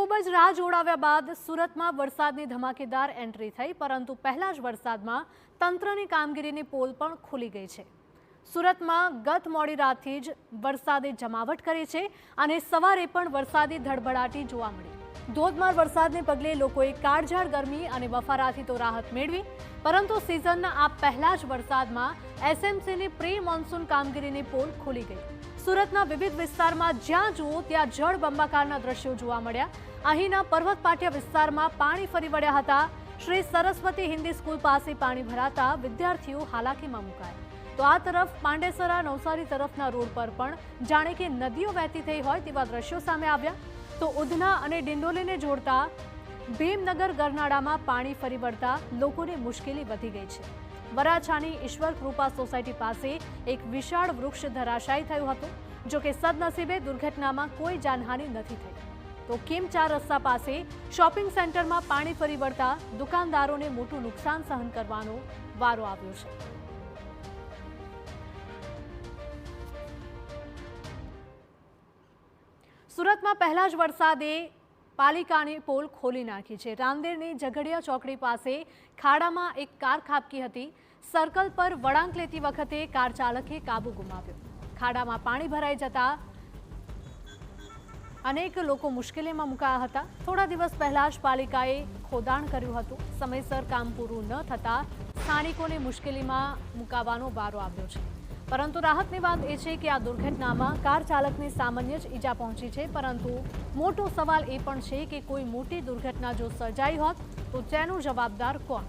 ખૂબ જ રાહ જોડાવ્યા બાદ સુરતમાં વરસાદની ધમાકેદાર એન્ટ્રી થઈ, પરંતુ પહેલા જ વરસાદમાં તંત્રની કામગીરીની પોલ પણ ખુલી ગઈ છે। સુરતમાં ગત મોડી રાતથી જ વરસાદે જમાવટ કરી છે અને સવારે પણ વરસાદી ધડબડાટી જોવા મળી। ધોધમાર વરસાદને પગલે લોકોએ કાળઝાળ ગરમી અને બફારાથી તો રાહત મેળવી, પરંતુ સિઝનના આ પહેલા જ વરસાદમાં એસએમસીની પ્રી મોન્સૂન કામગીરીની પોલ ખુલી ગઈ। સુરતના વિવિધ વિસ્તારમાં જ્યાં જુઓ ત્યાં જળબંબાકારના દ્રશ્યો જોવા મળ્યા। અહીંના પર્વત પાટિયા વિસ્તારમાં પાણી ફરી વળ્યા હતા। શ્રી સરસ્વતી હિન્દી સ્કૂલ પાસે પાણી ભરાતા વિદ્યાર્થીઓ હાલાકીમાં મુકાયા। તો આ તરફ પાંડેસરા નવસારી તરફના રોડ પર પણ જાણે કે નદીઓ વહેતી થઈ હોય તેવા દ્રશ્યો સામે આવ્યા। તો ઉધના અને ડિંડોલીને જોડતા ભીમનગર ગરનાળામાં પાણી ફરી વળતા લોકોને મુશ્કેલી વધી ગઈ છે। વરાછાની ઈશ્વર કૃપા સોસાયટી પાસે એક વિશાળ વૃક્ષ ધરાશાયી થયું હતું, જો કે સદનસીબે દુર્ઘટનામાં કોઈ જાનહાનિ નથી થઈ। તો કિમ 4 રસ્તા પાસે શોપિંગ સેન્ટરમાં પાણી ફરી વળતા દુકાનદારોને મોટું નુકસાન સહન કરવાનો વારો આવ્યો છે। સુરતમાં પહેલા જ વરસાદે પાલિકાની પોલ ખોલી નાખી છે। રાંદેરની ઝઘડિયા ચોકડી પાસે ખાડામાં એક કાર ખાબકી હતી। સર્કલ પર વળાંક લેતી વખતે કાર ચાલકે કાબુ ગુમાવ્યો। ખાડામાં પાણી ભરાઈ જતા અનેક લોકો મુશ્કેલીમાં મુકાયા હતા। થોડા દિવસ પહેલા જ પાલિકાએ ખોદાણ કર્યું હતું। સમયસર કામ પૂરું ન થતા સ્થાનિકોને મુશ્કેલીમાં મુકાવાનો વારો આવ્યો છે। પરંતુ રાહતની વાત એ છે કે આ દુર્ઘટનામાં કાર ચાલકને સામાન્ય જ ઈજા પહોંચી છે, પરંતુ મોટો સવાલ એ પણ છે કે કોઈ મોટી દુર્ઘટના જો સર્જાઈ હોત તો તેનો જવાબદાર કોણ?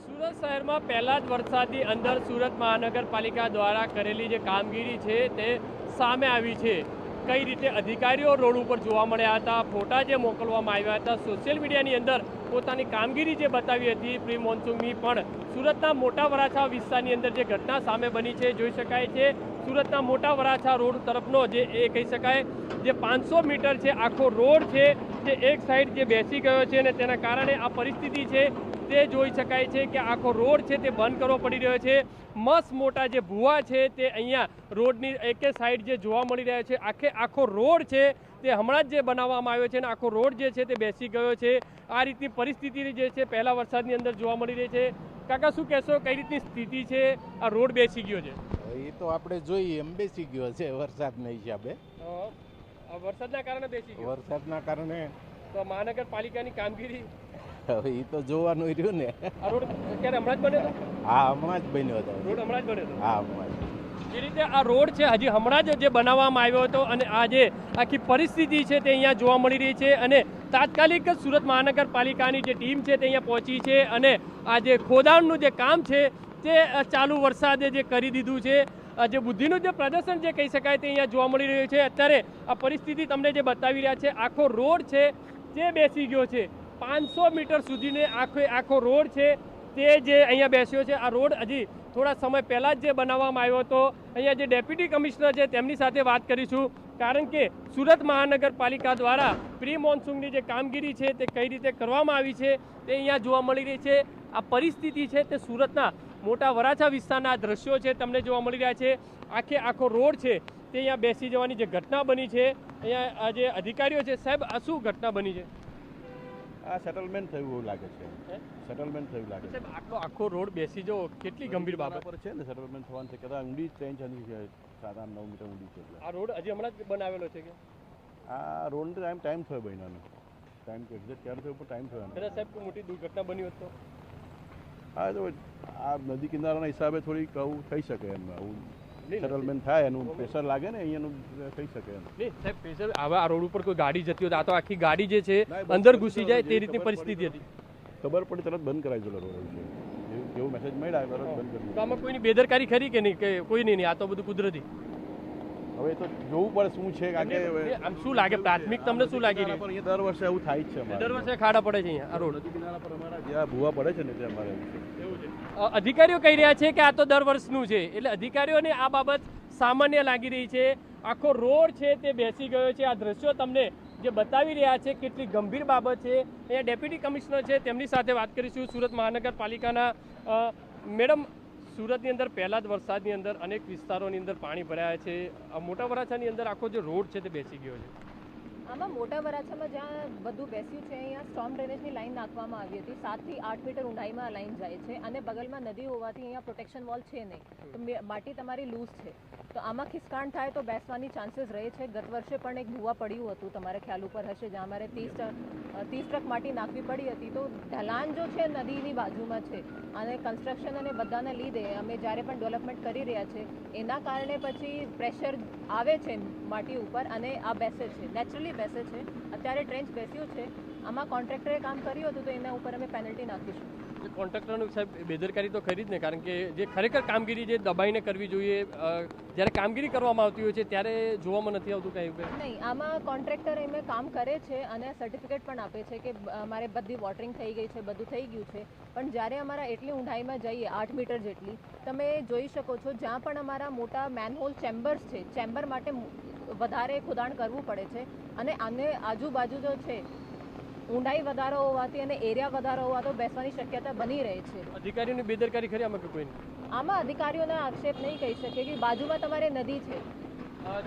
સુરત શહેરમાં પહેલા જ વરસાદની અંદર સુરત મહાનગરપાલિકા દ્વારા કરેલી જે કામગીરી છે તે સામે આવી છે। કઈ રીતે અધિકારીઓ રોડ ઉપર જોવા મળ્યા હતા, ફોટા જે મોકલવામાં આવ્યા હતા, સોશિયલ મીડિયાની અંદર પોતાની કામગીરી જે બતાવી હતી પ્રી મોન્સૂનની, પણ સુરતના મોટા વરાછા વિસ્તારની અંદર જે ઘટના સામે બની છે જોઈ શકાય છે। સુરતના મોટા વરાછા રોડ તરફનો જે એ કહી શકાય જે 500 મીટર છે આખો રોડ છે જે એક સાઈડ જે બેસી ગયો છે અને તેના કારણે આ પરિસ્થિતિ છે તે જોઈ શકાય છે કે આખો રોડ છે તે બંધ કરવો પડી રહ્યો છે। મસ્ત મોટા જે ભૂવા છે તે અહીંયા રોડની એકે સાઈડ જે જોવા મળી રહ્યા છે। આખો રોડ છે તે હમણાં જ જે બનાવવામાં આવ્યો છે અને આખો રોડ જે છે તે બેસી ગયો છે। આ રીતની પરિસ્થિતિ જે છે પહેલા વરસાદની અંદર જોવા મળી રહી છે। કાકા શું કહેશો, કઈ રીતની સ્થિતિ છે? આ રોડ બેસી ગયો છે? એ તો આપણે જોઈએ એમ બેસી ગયો છે વરસાદના હિસાબે। વરસાદના કારણે બેસી ગયો? વરસાદના કારણે તો મહાનગરપાલિકાની કામગીરી એ તો જોવાનું રહ્યું ને। આ રોડ ક્યારે હમણાં જ બન્યો હતો? હા, હમણાં જ બન્યો હતો। રોડ હમણાં જ બન્યો હતો? હા, હમણાં જ। જે રીતે આ રોડ છે હજી હમણાં જ જે બનાવવામાં આવ્યો હતો અને આ જે આખી પરિસ્થિતિ છે તે અહીંયા જોવા મળી રહી છે અને તાત્કાલિક સુરત મહાનગરપાલિકાની જે ટીમ છે તે અહીંયા પહોંચી છે અને આ જે ખોદાણનું જે કામ છે તે ચાલુ વરસાદે જે કરી દીધું છે। જે બુદ્ધિનું જે પ્રદર્શન જે કહી શકાય તે અહીંયા જોવા મળી રહ્યું છે। અત્યારે આ પરિસ્થિતિ તમને જે બતાવી રહ્યા છે, આખો રોડ છે તે બેસી ગયો છે। 500 મીટર સુધીને આખો રોડ છે તે જે અહીંયા બેસ્યો છે। આ રોડ હજી થોડા સમય પહેલાં જ જે બનાવવામાં આવ્યો હતો। અહીંયા જે ડેપ્યુટી કમિશનર છે તેમની સાથે વાત કરીશું, કારણ કે સુરત મહાનગરપાલિકા દ્વારા પ્રી મોન્સૂનની જે કામગીરી છે તે કઈ રીતે કરવામાં આવી છે તે અહીંયા જોવા મળી રહી છે। આ પરિસ્થિતિ છે તે સુરતના મોટા વરાછા વિસ્તારના દ્રશ્યો છે તમને જોવા મળી રહ્યા છે। આખો રોડ છે તે અહીંયા બેસી જવાની જે ઘટના બની છે, અહીંયા આ જે અધિકારીઓ છે, સાહેબ આ શું ઘટના બની છે? આ સેટલમેન્ટ થયું એવું લાગે છે। સેટલમેન્ટ થયું લાગે છે। આખો રોડ બેસી જવો કેટલી ગંભીર બાબત પર છે ને? સેટલમેન્ટ થવાનું છે કે ઊંડી 3-9 મીટર ઊંડી છે। આ રોડ હજી હમણાં જ બનાવેલો છે કે આ રોડનો ટાઈમ થયો બન્યાનો? ટાઈમ તો એક્ઝેક્ટ ક્યારે થયો પણ ટાઈમ થયો? કદાચ સાહેબ કોઈ મોટી દુર્ઘટના બની હોત તો? હા, તો આ નદી કિનારાના હિસાબે થોડીક આવું થઈ શકે એમ, આવું સેટલમેન્ટ થાય એનું પ્રેશર લાગે ને અહીંયાનું થઈ શકે એમ। નહીં સાહેબ, પ્રેશર હવે આ રોડ ઉપર કોઈ ગાડી જતી હોય તો આ તો આખી ગાડી જે છે અંદર ઘૂસી જાય તે રીતની પરિસ્થિતિ હતી। ખબર પડી તરત બંધ કરાવી દો રોડ છે, જેવું મેસેજ મળ્યા તરત બંધ કરી તો આમાં કોઈની બેદરકારી ખરી કે નહીં? કે કોઈ નહીં? આ તો બધું કુદરતી? હવે તો જોવું પડે શું છે, કારણ કે આમ શું લાગે પ્રાથમિક તમને શું લાગી રહ્યું? અહીંયા દર વર્ષે એવું થાય જ છે। દર વર્ષે ખાડા પડે છે અહીંયા આ રોડ નદી કિનારા પર અમારા જ્યાં ભૂવા પડે છે ને તે અમારે એવું છે। અધિકારીઓ કહી રહ્યા છે કે આ તો દર વર્ષનું છે, એટલે અધિકારીઓને આ બાબત સામાન્ય લાગી રહી છે। આખો રોડ છે તે બેસી ગયો છે। આ દ્રશ્યો તમને જે બતાવી રહ્યા છે કેટલી ગંભીર બાબત છે. અહીંયા ડેપ્યુટી કમિશનર છે તેમની સાથે વાત કરીશું, સુરત મહાનગરપાલિકાના. મેડમ, સુરતની અંદર પહેલા જ વરસાદની અંદર અનેક વિસ્તારોની અંદર પાણી ભરાયા છે. મોટા વરાછાની અંદર આખો જે રોડ છે તે બેસી ગયો છે. આમાં મોટા વરાછામાં જ્યાં બધું બેસ્યું છે અહીંયા સ્ટોર્મ ડ્રેનેજની લાઈન નાખવામાં આવી હતી. 7 થી 8 મીટર ઊંડાઈમાં આ લાઈન જાય છે અને બગલમાં નદી હોવાથી અહીંયા પ્રોટેક્શન વોલ છે નહીં, તો માટી તમારી લૂઝ છે, તો આમાં ખિસકાણ થાય તો બેસવાની ચાન્સીસ રહે છે. ગત વર્ષે પણ એક ભૂવા પડ્યું હતું, તમારે ખ્યાલ ઉપર હશે, જ્યાં અમારે 30 ટ્રક માટી નાખવી પડી હતી. તો ઢલાન જો છે નદીની બાજુમાં છે અને કન્સ્ટ્રક્શન અને બધાને લીધે અમે જ્યારે પણ ડેવલપમેન્ટ કરી રહ્યા છે એના કારણે પછી પ્રેશર આવે છે માટી ઉપર અને આ બેસે છે, નેચરલી બેસે છે. અત્યારે ટ્રેન્ચ બેસ્યું છે, આમાં કોન્ટ્રાક્ટરે કામ કર્યું હતું તો એના ઉપર અમે પેનલ્ટી નાખીશું. કોન્ટ્રાક્ટરનું સાહેબ બેદરકારી તો ખરી જ ને, કારણ કે જે ખરેખર કામગીરી જે દબાઈને કરવી જોઈએ, જ્યારે કામગીરી કરવામાં આવતી હોય છે ત્યારે જોવામાં નથી આવતું કંઈ નહીં. આમાં કોન્ટ્રાક્ટર એમને કામ કરે છે અને સર્ટિફિકેટ પણ આપે છે કે અમારે બધી વોટરિંગ થઈ ગઈ છે, બધું થઈ ગયું છે. પણ જ્યારે અમારા એટલી ઊંડાઈમાં જઈએ 8 મીટર જેટલી, તમે જોઈ શકો છો જ્યાં પણ અમારા મોટા મેનહોલ ચેમ્બર્સ છે, ચેમ્બર માટે વધારે ખોદાણ કરવું પડે છે અને આને આજુબાજુ જો છે ઊંડાઈ વધારો હોવાથી અને એરિયા વધારો હોવાથી બેસવાની શક્યતા બની રહે છે. અધિકારીઓની બેદરકારી ખરી આમાં કે કોઈ નહીં? આમાં અધિકારીઓને આક્ષેપ નહીં કહી શકે કે બાજુમાં તમારે નદી છે.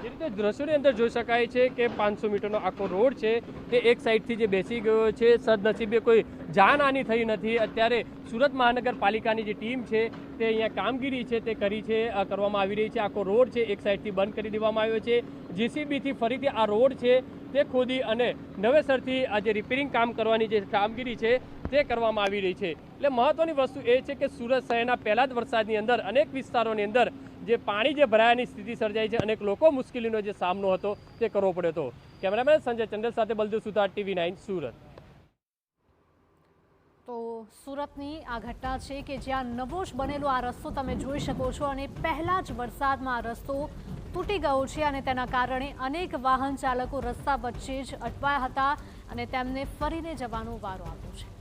જે રીતે દ્રશ્યોની અંદર જોઈ શકાય છે કે 500 મીટરનો આખો રોડ છે તે એક સાઈડથી જે બેસી ગયો છે. સદનસીબે કોઈ જાનહાની થઈ નથી. અત્યારે સુરત મહાનગરપાલિકાની જે ટીમ છે તે અહીંયા કામગીરી છે તે કરવામાં આવી રહી છે. આખો રોડ છે એક સાઈડથી બંધ કરી દેવામાં આવ્યો છે. જેસીબીથી ફરીથી આ રોડ છે તે ખોદી અને નવેસરથી આ જે રિપેરિંગ કામ કરવાની જે કામગીરી છે તે કરવામાં આવી રહી છે. એટલે મહત્વની વસ્તુ એ છે કે સુરત શહેરના પહેલા જ વરસાદની અંદર અનેક વિસ્તારોની અંદર જે પાણી જે ભરાયાની સ્થિતિ સર્જાઈ છે, અનેક લોકો મુશ્કેલીનો જે સામનો હતો તે કરવો પડ્યો હતો. કેમેરામેન સંજય ચંડેલ સાથે બલદેવ સુતાર, TV9 સુરત. તો સુરતની આ ઘટના છે કે જ્યાં નવો જ બનેલો આ રસ્તો તમે જોઈ શકો છો અને પહેલા જ વરસાદમાં આ રસ્તો તૂટી ગયો છે અને તેના કારણે અનેક વાહન ચાલકો રસ્તા વચ્ચે જ અટવાયા હતા અને તેમને ફરીને જવાનો વારો આવ્યો છે.